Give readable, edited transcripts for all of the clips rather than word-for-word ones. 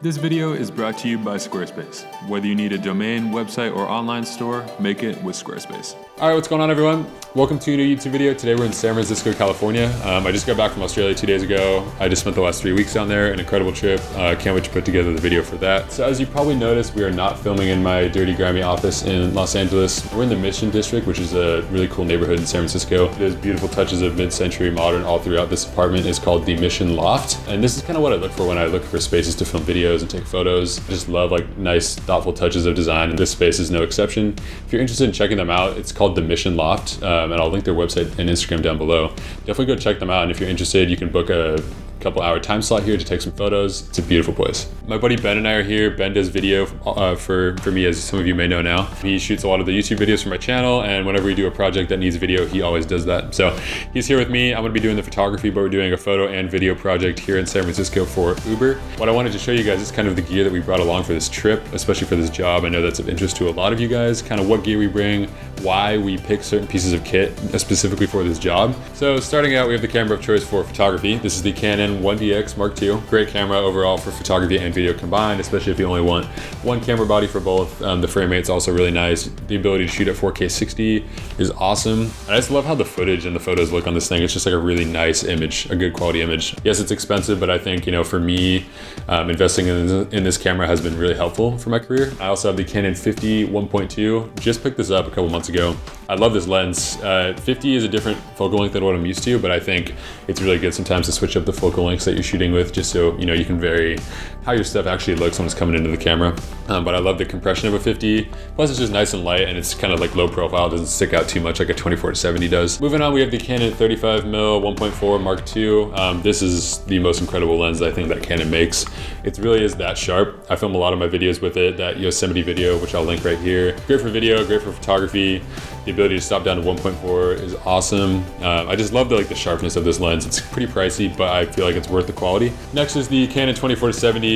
This video is brought to you by Squarespace. Whether you need a domain, website, or online store, make it with Squarespace. All right, what's going on, everyone? Welcome to a new YouTube video. Today we're in San Francisco, California. I just got back from Australia 2 days ago. I just spent the last 3 weeks down there, an incredible trip. Can't wait to put together the video for that. So as you probably noticed, we are not filming in my dirty, grimy office in Los Angeles. We're in the Mission District, which is a really cool neighborhood in San Francisco. There's beautiful touches of mid-century modern all throughout this apartment. It's called the Mission Loft. And this is kind of what I look for when I look for spaces to film videos and take photos. I just love like nice, thoughtful touches of design, and this space is no exception. If you're interested in checking them out, it's called the Mission Loft, and I'll link their website and Instagram down below. Definitely go check them out, and if you're interested, you can book a couple hour time slot here to take some photos. It's a beautiful place. My buddy Ben and I are here. Ben does video for me, as some of you may know now. He shoots a lot of the YouTube videos for my channel, and whenever we do a project that needs video, he always does that. So he's here with me. I'm gonna be doing the photography, but we're doing a photo and video project here in San Francisco for Uber. What I wanted to show you guys is kind of the gear that we brought along for this trip, especially for this job. I know that's of interest to a lot of you guys, kind of what gear we bring, why we pick certain pieces of kit specifically for this job. So starting out, we have the camera of choice for photography. This is the Canon 1DX Mark II. Great camera overall for photography and video combined, especially if you only want one camera body for both. The frame rate's also really nice. The ability to shoot at 4K 60 is awesome. I just love how the footage and the photos look on this thing. It's just like a really nice image, a good quality image. Yes, it's expensive, but I think, you know, for me, investing in this camera has been really helpful for my career. I also have the Canon 50 1.2. Just picked this up a couple months ago. I love this lens. 50 is a different focal length than what I'm used to, but I think it's really good sometimes to switch up the focal lengths that you're shooting with, just so you know you can vary how your stuff actually looks when it's coming into the camera. But I love the compression of a 50. Plus it's just nice and light, and it's kind of like low profile. It doesn't stick out too much like a 24-70 does. Moving on, we have the Canon 35mm 1.4 Mark II. This is the most incredible lens I think that Canon makes. It really is that sharp. I film a lot of my videos with it, that Yosemite video, which I'll link right here. Great for video, great for photography. The ability to stop down to 1.4 is awesome. I just love the sharpness of this lens. It's pretty pricey, but I feel like it's worth the quality. Next is the Canon 24-70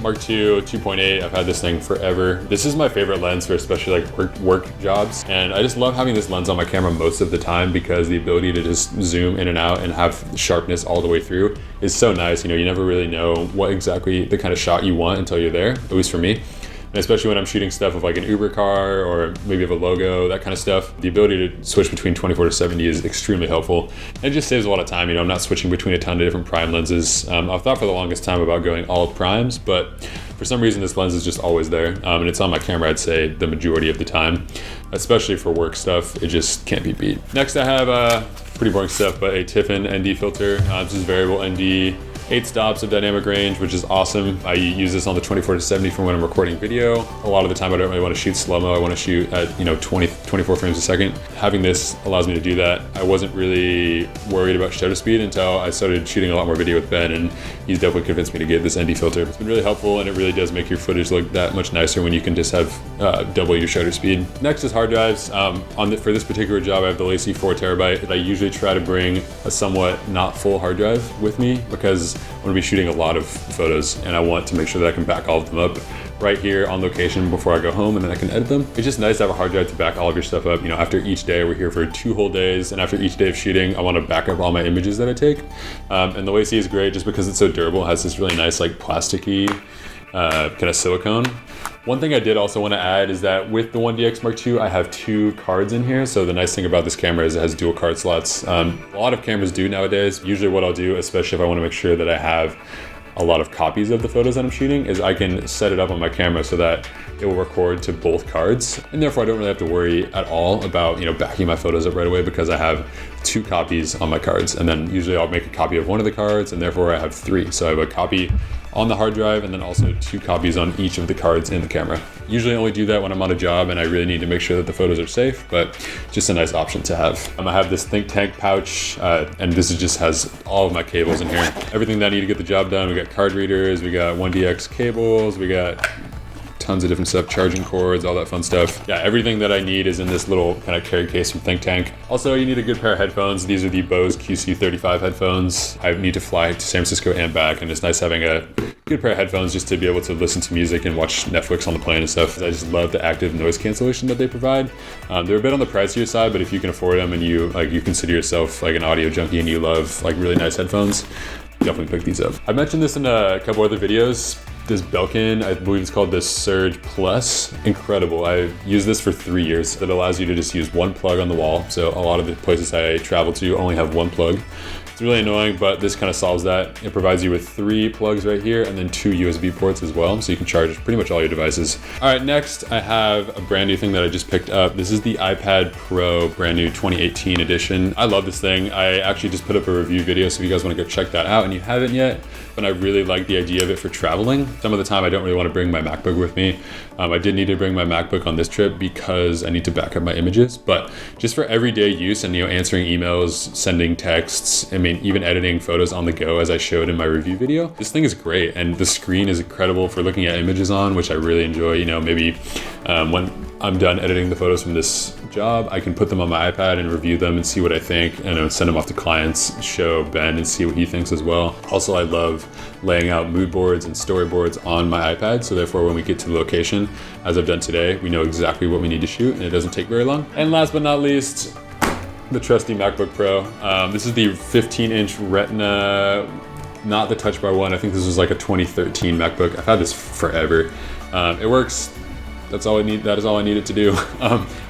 Mark II 2.8. I've had this thing forever. This is my favorite lens for especially like work jobs. And I just love having this lens on my camera most of the time because the ability to just zoom in and out and have sharpness all the way through is so nice. You know, you never really know what exactly the kind of shot you want until you're there, at least for me. And especially when I'm shooting stuff of like an Uber car or maybe of a logo, that kind of stuff, the ability to switch between 24-70 is extremely helpful. And it just saves a lot of time. You know, I'm not switching between a ton of different prime lenses. I've thought for the longest time about going all primes, but for some reason this lens is just always there. And it's on my camera, I'd say, the majority of the time, especially for work stuff. It just can't be beat. Next I have pretty boring stuff, but a Tiffin ND filter. This is variable ND. 8 stops of dynamic range, which is awesome. I use this on the 24-70 for when I'm recording video. A lot of the time I don't really want to shoot slow-mo. I want to shoot at 24 frames a second. Having this allows me to do that. I wasn't really worried about shutter speed until I started shooting a lot more video with Ben, and he's definitely convinced me to get this ND filter. It's been really helpful, and it really does make your footage look that much nicer when you can just have double your shutter speed. Next is hard drives. For this particular job, I have the Lacy 4TB. I usually try to bring a somewhat not full hard drive with me because I'm going to be shooting a lot of photos, and I want to make sure that I can back all of them up right here on location before I go home, and then I can edit them. It's just nice to have a hard drive to back all of your stuff up. You know, after each day, we're here for 2 whole days, and after each day of shooting, I want to back up all my images that I take. And the Lacy is great just because it's so durable. It has this really nice like plasticky kind of silicone. One thing I did also want to add is that with the 1DX Mark II, I have 2 cards in here. So the nice thing about this camera is it has dual card slots. A lot of cameras do nowadays. Usually what I'll do, especially if I want to make sure that I have a lot of copies of the photos that I'm shooting, is I can set it up on my camera so that it will record to both cards. And therefore I don't really have to worry at all about, backing my photos up right away because I have 2 copies on my cards. And then usually I'll make a copy of one of the cards, and therefore I have 3. So I have a copy on the hard drive and then also 2 copies on each of the cards in the camera. Usually I only do that when I'm on a job and I really need to make sure that the photos are safe, but just a nice option to have. I have this think tank pouch, and this just has all of my cables in here. Everything that I need to get the job done. We got card readers, we got 1DX cables, we got tons of different stuff, charging cords, all that fun stuff. Yeah, everything that I need is in this little kind of carry case from Think Tank. Also, you need a good pair of headphones. These are the Bose QC35 headphones. I need to fly to San Francisco and back, and it's nice having a good pair of headphones just to be able to listen to music and watch Netflix on the plane and stuff. I just love the active noise cancellation that they provide. They're a bit on the pricier side, but if you can afford them and you consider yourself like an audio junkie and you love like really nice headphones, definitely pick these up. I mentioned this in a couple other videos. this Belkin, I believe it's called the Surge Plus. Incredible. I've used this for 3 years. It allows you to just use one plug on the wall. So a lot of the places I travel to only have one plug. It's really annoying, but this kind of solves that. It provides you with 3 plugs right here and then 2 USB ports as well. So you can charge pretty much all your devices. All right, next I have a brand new thing that I just picked up. This is the iPad Pro brand new 2018 edition. I love this thing. I actually just put up a review video, so if you guys want to go check that out and you haven't yet, but I really like the idea of it for traveling. Some of the time I don't really want to bring my MacBook with me. I did need to bring my MacBook on this trip because I need to back up my images, but just for everyday use and answering emails, sending texts, even editing photos on the go as I showed in my review video, this thing is great. And the screen is incredible for looking at images on, which I really enjoy. Maybe when I'm done editing the photos from this job, I can put them on my iPad and review them and see what I think, and send them off to clients, show Ben and see what he thinks as well. Also, I love laying out mood boards and storyboards on my iPad, so therefore when we get to the location, as I've done today, we know exactly what we need to shoot and it doesn't take very long. And last but not least, the trusty MacBook Pro. This is the 15-inch Retina, not the Touch Bar one. I think this was like a 2013 MacBook. I've had this forever. It works. That's all I need. That is all I need it to do.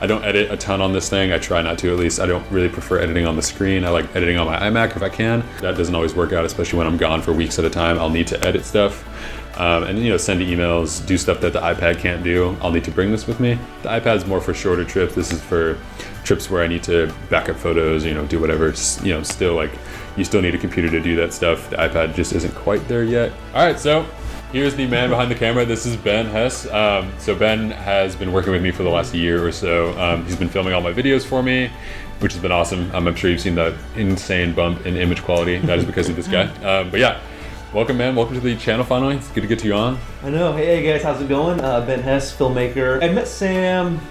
I don't edit a ton on this thing. I try not to, at least. I don't really prefer editing on the screen. I like editing on my iMac if I can. That doesn't always work out, especially when I'm gone for weeks at a time. I'll need to edit stuff. And send emails, do stuff that the iPad can't do. I'll need to bring this with me. The iPad's more for shorter trips. This is for trips where I need to back up photos, do whatever. Still, like, you still need a computer to do that stuff. The iPad just isn't quite there yet. All right, so here's the man behind the camera. This is Ben Hess. So Ben has been working with me for the last year or so. He's been filming all my videos for me, which has been awesome. I'm sure you've seen that insane bump in image quality. That is because of this guy. But yeah, welcome, man. Welcome to the channel finally. It's good to get you on. I know. Hey guys, how's it going? Ben Hess, filmmaker. I met Sam,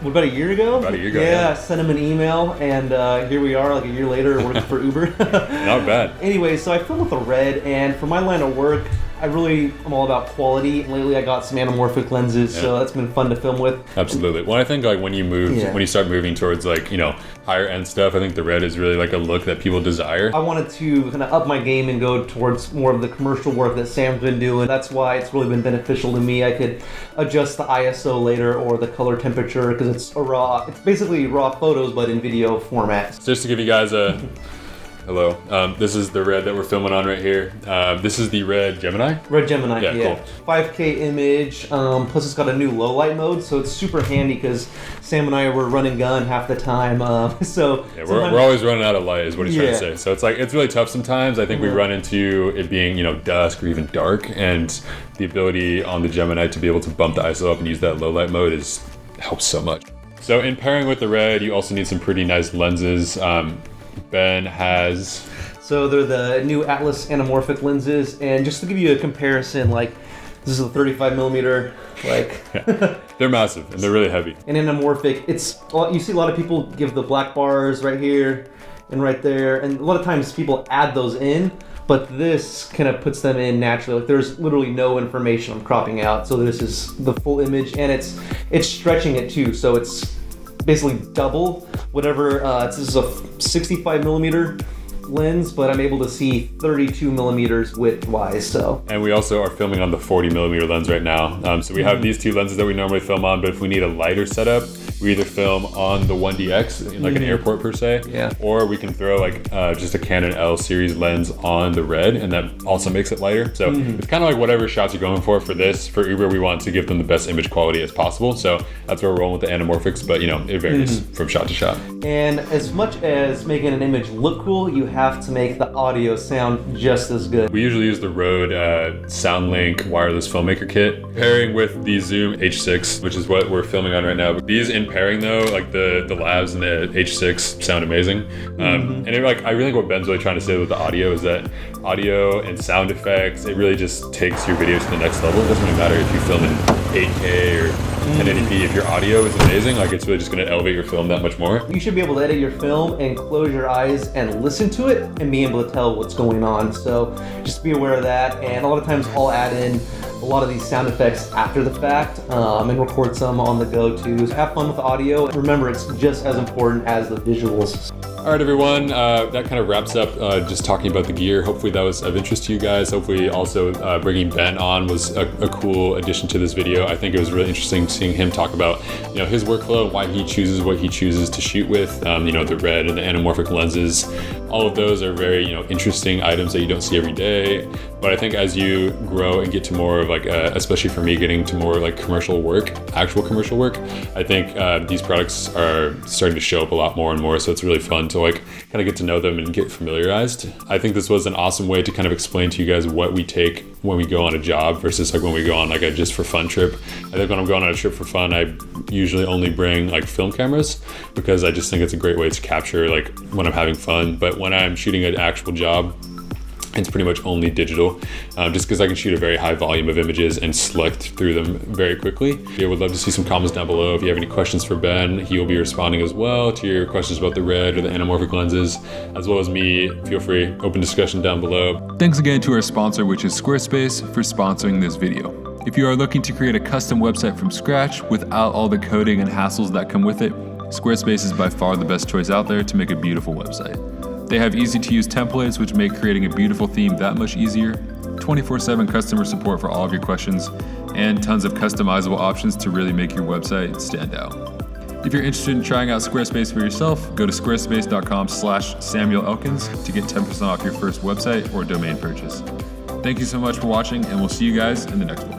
about a year ago? About a year ago, yeah. I sent him an email, and here we are, like a year later, working for Uber. Not bad. Anyway, so I film with the Red, and for my line of work, I'm all about quality. Lately, I got some anamorphic lenses, so that's been fun to film with. Absolutely. Well, I think like when you start moving towards like higher end stuff, I think the Red is really like a look that people desire. I wanted to kind of up my game and go towards more of the commercial work that Sam's been doing. That's why it's really been beneficial to me. I could adjust the ISO later or the color temperature because it's basically raw photos but in video format. Just to give you guys a hello. This is the Red that we're filming on right here. This is the Red Gemini. Red Gemini, yeah. Cool. 5K image, plus it's got a new low light mode, so it's super handy because Sam and I were running gun half the time. We're always running out of light is what he's trying to say. So it's really tough sometimes. I think we run into it being dusk or even dark, and the ability on the Gemini to be able to bump the ISO up and use that low light mode helps so much. So in pairing with the Red, you also need some pretty nice lenses. Ben has... So they're the new Atlas Anamorphic Lenses, and just to give you a comparison, like this is a 35 millimeter, like... Yeah. They're massive, and they're really heavy. And anamorphic, you see a lot of people give the black bars right here and right there, and a lot of times people add those in, but this kind of puts them in naturally. Like there's literally no information I'm cropping out, so this is the full image, and it's stretching it too, so it's basically double whatever. This is a 65 millimeter lens, but I'm able to see 32 millimeters width-wise. So. And we also are filming on the 40 millimeter lens right now. So we have these two lenses that we normally film on, but if we need a lighter setup, we either film on the 1DX, in like an airport per se, or we can throw like just a Canon L series lens on the Red, and that also makes it lighter. So it's kind of like whatever shots you're going for this. For Uber, we want to give them the best image quality as possible. So that's where we're rolling with the anamorphics, but it varies from shot to shot. And as much as making an image look cool, you have to make the audio sound just as good. We usually use the Rode SoundLink wireless Filmmaker kit, pairing with the Zoom H6, which is what we're filming on right now. But these in pairing though, like the Labs and the H6 sound amazing. And I really think what Ben's really trying to say with the audio is that audio and sound effects, it really just takes your video to the next level. It doesn't really matter if you film in 8K or 1080p. If your audio is amazing, like it's really just going to elevate your film that much more. You should be able to edit your film and close your eyes and listen to it and be able to tell what's going on. So just be aware of that. And a lot of times I'll add in a lot of these sound effects after the fact and record some on the go too. So have fun with the audio. Remember, it's just as important as the visuals. All All right, everyone, that kind of wraps up just talking about the gear. Hopefully that was of interest to you guys. Hopefully also bringing Ben on was a cool addition to this video. I think it was really interesting seeing him talk about, you know, his workflow and why he chooses what he chooses to shoot with. You know, the red and the anamorphic lenses, all of those are very, you know, interesting items that you don't see every day. But I think as you grow and get to more of like, especially for me, getting to more like commercial work, actual commercial work, I think these products are starting to show up a lot more and more. So it's really fun to like kind of get to know them and get familiarized. I think this was an awesome way to kind of explain to you guys what we take when we go on a job versus like when we go on like a just for fun trip. I think when I'm going on a trip for fun, I usually only bring like film cameras because I just think it's a great way to capture like when I'm having fun. But when I'm shooting an actual job, it's pretty much only digital, just because I can shoot a very high volume of images and select through them very quickly. I would love to see some comments down below. If you have any questions for Ben, he will be responding as well to your questions about the red or the anamorphic lenses, as well as me. Feel free, open discussion down below. Thanks again to our sponsor, which is Squarespace, for sponsoring this video. If you are looking to create a custom website from scratch without all the coding and hassles that come with it, Squarespace is by far the best choice out there to make a beautiful website. They have easy-to-use templates, which make creating a beautiful theme that much easier, 24/7 customer support for all of your questions, and tons of customizable options to really make your website stand out. If you're interested in trying out Squarespace for yourself, go to squarespace.com/Samuel Elkins to get 10% off your first website or domain purchase. Thank you so much for watching, and we'll see you guys in the next one.